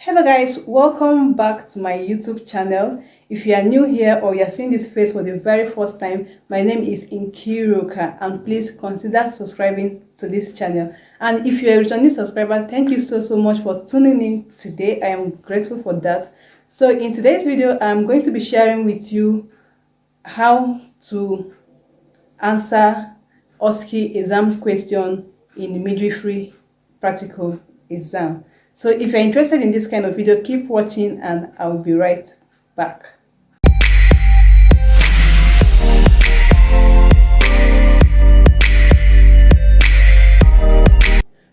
Hello guys, welcome back to my YouTube channel. If you are new here or you are seeing this face for the very first time, my name is Nkiruka and please consider subscribing to this channel. And if you are a returning subscriber, thank you so much for tuning in today. I am grateful for that. So in today's video, I'm going to be sharing with you how to answer OSCE exams question in midwifery practical exam. So if you're interested in this kind of video, keep watching and I'll be right back.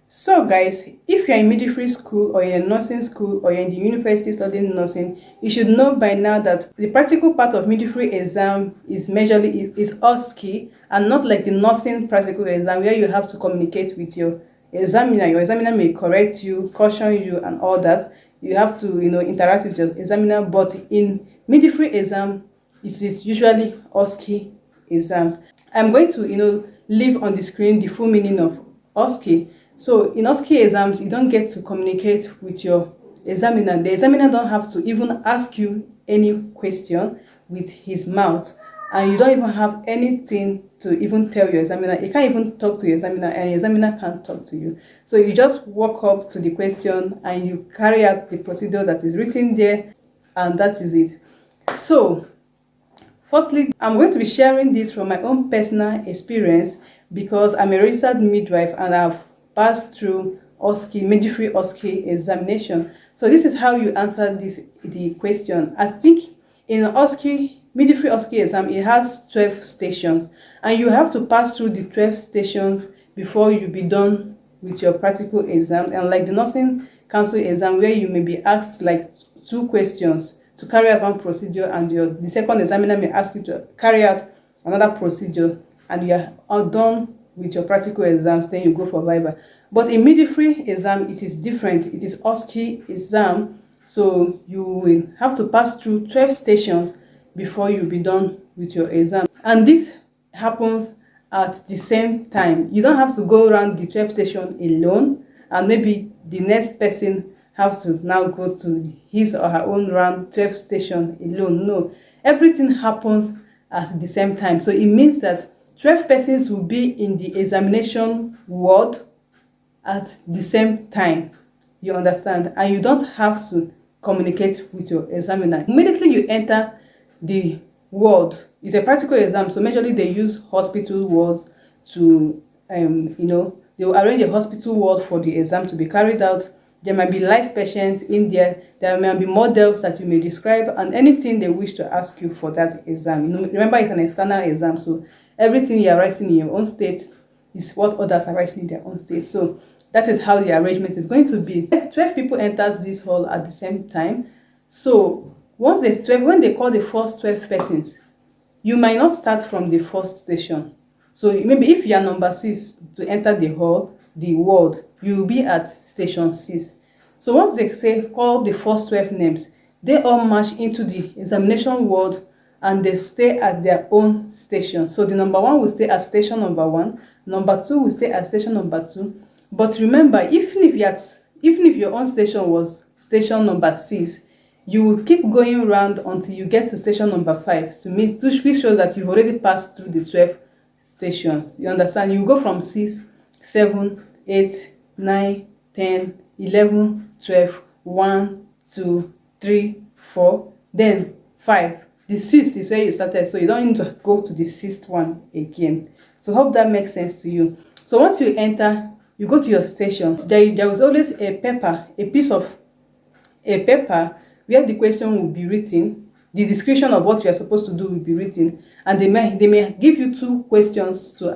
So guys, if you're in midwifery school or you're in nursing school or you're in the university studying nursing, you should know by now that the practical part of midwifery exam is majorly is OSCE and not like the nursing practical exam where you have to communicate with your examiner. Your examiner may correct you, caution you and all that. You have to interact with your examiner, but in midwifery exam it is usually OSCE exams. I'm going to leave on the screen the full meaning of OSCE. So in OSCE exams, you don't get to communicate with your examiner. The examiner don't have to even ask you any question with his mouth, and you don't even have anything to even tell your examiner. You can't even talk to your examiner, and your examiner can't talk to you. So you just walk up to the question and you carry out the procedure that is written there, and that is it. So firstly, I'm going to be sharing this from my own personal experience because I'm a registered midwife and I've passed through OSCE, midwifery OSCE examination. So this is how you answer the question. I think in OSCE, midwifery OSCE exam, it has 12 stations and you have to pass through the 12 stations before you be done with your practical exam. And like the nursing council exam where you may be asked like 2 questions to carry out one procedure and the second examiner may ask you to carry out another procedure and you are all done with your practical exams, then you go for Viva. But in midwifery exam, it is different. It is OSCE exam, so you will have to pass through 12 stations before you be done with your exam. And this happens at the same time. You don't have to go around the 12 station alone, and maybe the next person have to now go to his or her own round 12 station alone. No, everything happens at the same time. So it means that 12 persons will be in the examination ward at the same time. You understand? And you don't have to communicate with your examiner. Immediately you enter the ward, it's a practical exam, so majorly they use hospital wards to, they will arrange a hospital ward for the exam to be carried out. There might be live patients in there. There may be models that you may describe and anything they wish to ask you for that exam. Remember, it's an external exam, so everything you are writing in your own state is what others are writing in their own state. So that is how the arrangement is going to be. 12 people enters this hall at the same time. So when they call the first 12 persons, you might not start from the first station. So maybe if you are number 6 to enter the hall, the ward, you will be at station 6. So once they say call the first 12 names, they all march into the examination ward and they stay at their own station. So the number 1 will stay at station number 1, number 2 will stay at station number 2. But remember, even if your own station was station number 6, you will keep going around until you get to station number 5 to be sure that you've already passed through the 12 stations. You understand? You go from 6, 7, 8, 9, 10, 11, 12, 1, 2, 3, 4, then 5. The 6th is where you started, so you don't need to go to the 6th one again. So hope that makes sense to you. So once you enter, you go to your station. There is always a piece of a paper where the question will be written. The description of what you are supposed to do will be written, and they may give you 2 questions to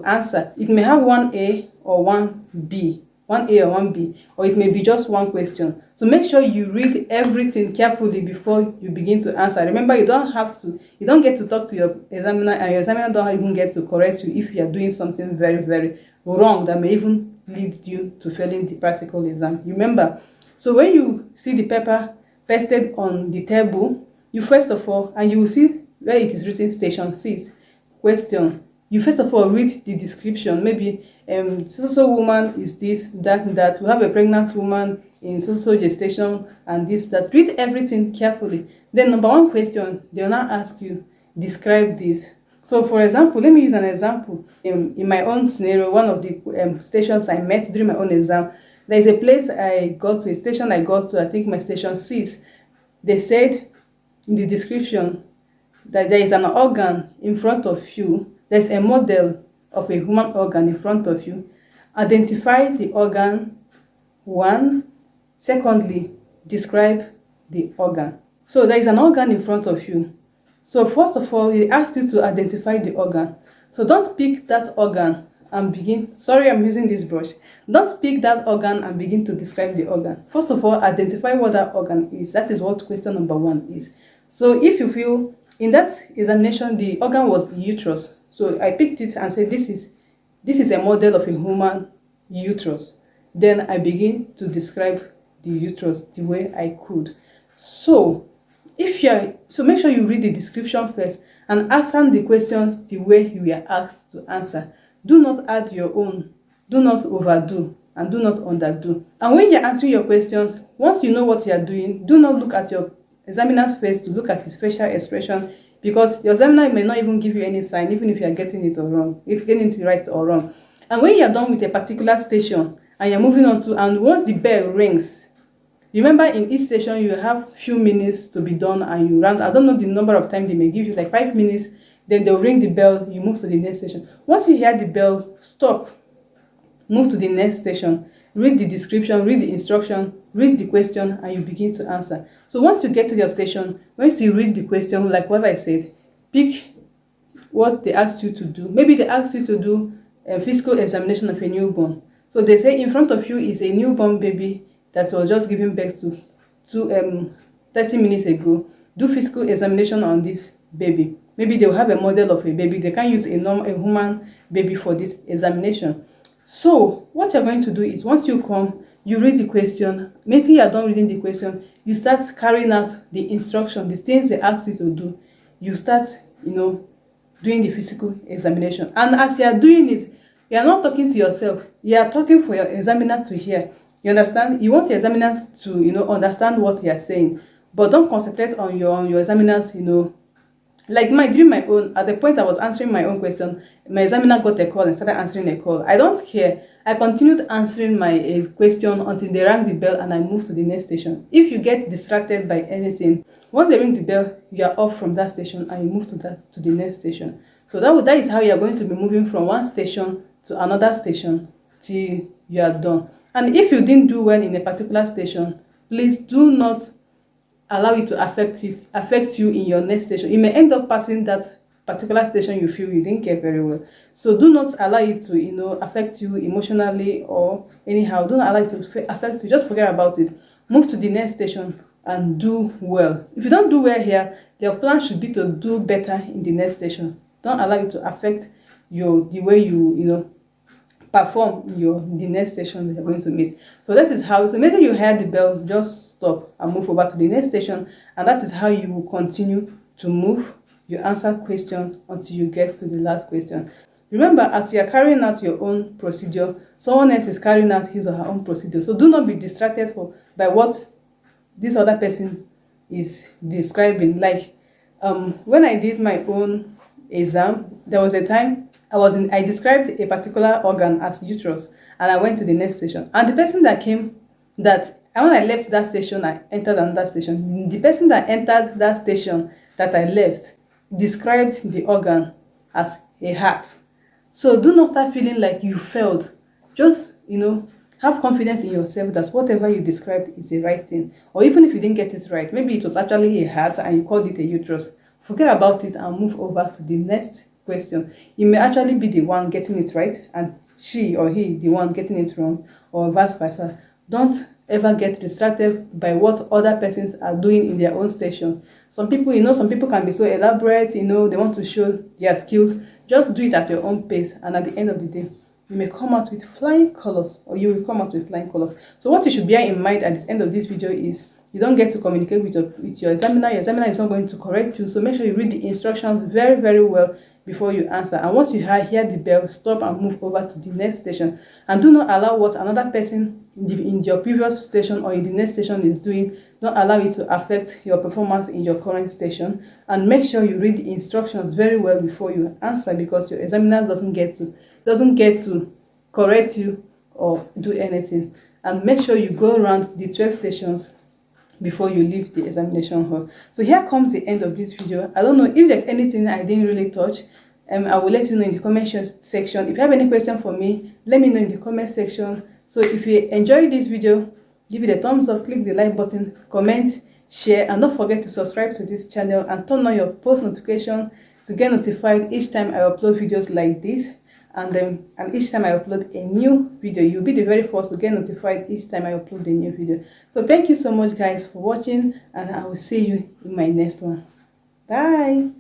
answer. It may have 1A or 1B. 1A or 1B, or it may be just 1 question. So make sure you read everything carefully before you begin to answer. Remember, you don't get to talk to your examiner, and your examiner don't even get to correct you if you are doing something very, very wrong that may even lead you to failing the practical exam. Remember, so when you see the paper pasted on the table, you first of all, and you will see where it is written station 6 question, you first of all read the description. Maybe so woman is this, that. We have a pregnant woman in so gestation and this, that. Read everything carefully. Then number one question, they will now ask you, describe this. So for example, let me use an example. In my own scenario, one of the stations I met during my own exam, there is a place I got to, a station I got to, I think my station 6. They said in the description that there is an organ in front of you. There's a model of a human organ in front of you. Identify the organ, one. Secondly, describe the organ. So there is an organ in front of you. So first of all, it asks you to identify the organ. So don't pick that organ and begin, sorry I'm using this brush. Don't pick that organ and begin to describe the organ. First of all, identify what that organ is. That is what question number one is. So if you feel in that examination the organ was the uterus, so I picked it and said this is a model of a human uterus. Then I begin to describe the uterus the way I could. So make sure you read the description first and answer the questions the way you were asked to answer. Do not add your own, do not overdo, and do not underdo. And when you're answering your questions, once you know what you are doing, do not look at your examiner's face to look at his facial expression, because your examiner may not even give you any sign, even if you are getting it wrong, if getting it right or wrong. And when you are done with a particular station and you're moving on to, and once the bell rings, remember in each station you have few minutes to be done and you round. I don't know the number of time they may give you, like 5 minutes. Then they'll ring the bell, you move to the next station. Once you hear the bell, stop, move to the next station, read the description, read the instruction, read the question, and you begin to answer. So once you get to your station, once you read the question, like what I said, pick what they asked you to do. Maybe they asked you to do a physical examination of a newborn. So they say in front of you is a newborn baby that was just given birth to 30 minutes ago. Do physical examination on this baby. Maybe they'll have a model of a baby. They can't use a human baby for this examination. So what you're going to do is, once you come, you read the question. Maybe you're done reading the question, you start carrying out the instruction, the things they ask you to do. You start, doing the physical examination. And as you are doing it, you are not talking to yourself. You are talking for your examiner to hear. You understand? You want your examiner to, understand what you are saying. But don't concentrate on your examiner's, like during my own, at the point I was answering my own question, my examiner got a call and started answering a call. I don't care. I continued answering my question until they rang the bell and I moved to the next station. If you get distracted by anything, once they ring the bell, you are off from that station and you move to the next station. So that is how you are going to be moving from one station to another station till you are done. And if you didn't do well in a particular station, please do not allow it to affect you in your next station. You may end up passing that particular station you feel you didn't get very well. So do not allow it to affect you emotionally or anyhow. Don't allow it to affect you. Just forget about it. Move to the next station and do well. If you don't do well here, your plan should be to do better in the next station. Don't allow it to affect the way you perform in the next station that you're going to meet. So that is how. So maybe you hear the bell, just stop and move over to the next station, and that is how you will continue to move. You answer questions until you get to the last question. Remember, as you are carrying out your own procedure, someone else is carrying out his or her own procedure. So do not be distracted by what this other person is describing. Like when I did my own exam, there was a time I described a particular organ as uterus, and I went to the next station. And the person that came, when I left that station, I entered another station. The person that entered that station that I left described the organ as a heart. So do not start feeling like you failed. Just, have confidence in yourself that whatever you described is the right thing. Or even if you didn't get it right, maybe it was actually a heart and you called it a uterus. Forget about it and move over to the next question. You may actually be the one getting it right and she or he the one getting it wrong, or vice versa. Don't ever get distracted by what other persons are doing in their own station. Some people can be so elaborate, they want to show their skills. Just do it at your own pace, and at the end of the day, you may come out with flying colors, or you will come out with flying colors. So what you should bear in mind at the end of this video is, you don't get to communicate with your examiner. Your examiner is not going to correct you. So make sure you read the instructions very, very well before you answer. And once you hear the bell, stop and move over to the next station. And do not allow what another person in your previous station or in the next station is doing, don't allow it to affect your performance in your current station. And make sure you read the instructions very well before you answer, because your examiner doesn't get to correct you or do anything. And make sure you go around the 12 stations before you leave the examination hall. So here comes the end of this video. I don't know if there's anything I didn't really touch. I will let you know in the comment section. If you have any question for me, let me know in the comment section. So if you enjoyed this video, give it a thumbs up, click the like button, comment, share, and don't forget to subscribe to this channel and turn on your post notification to get notified each time I upload videos like this. And each time I upload a new video, you'll be the very first to get notified each time I upload a new video. So thank you so much guys for watching, and I will see you in my next one. Bye.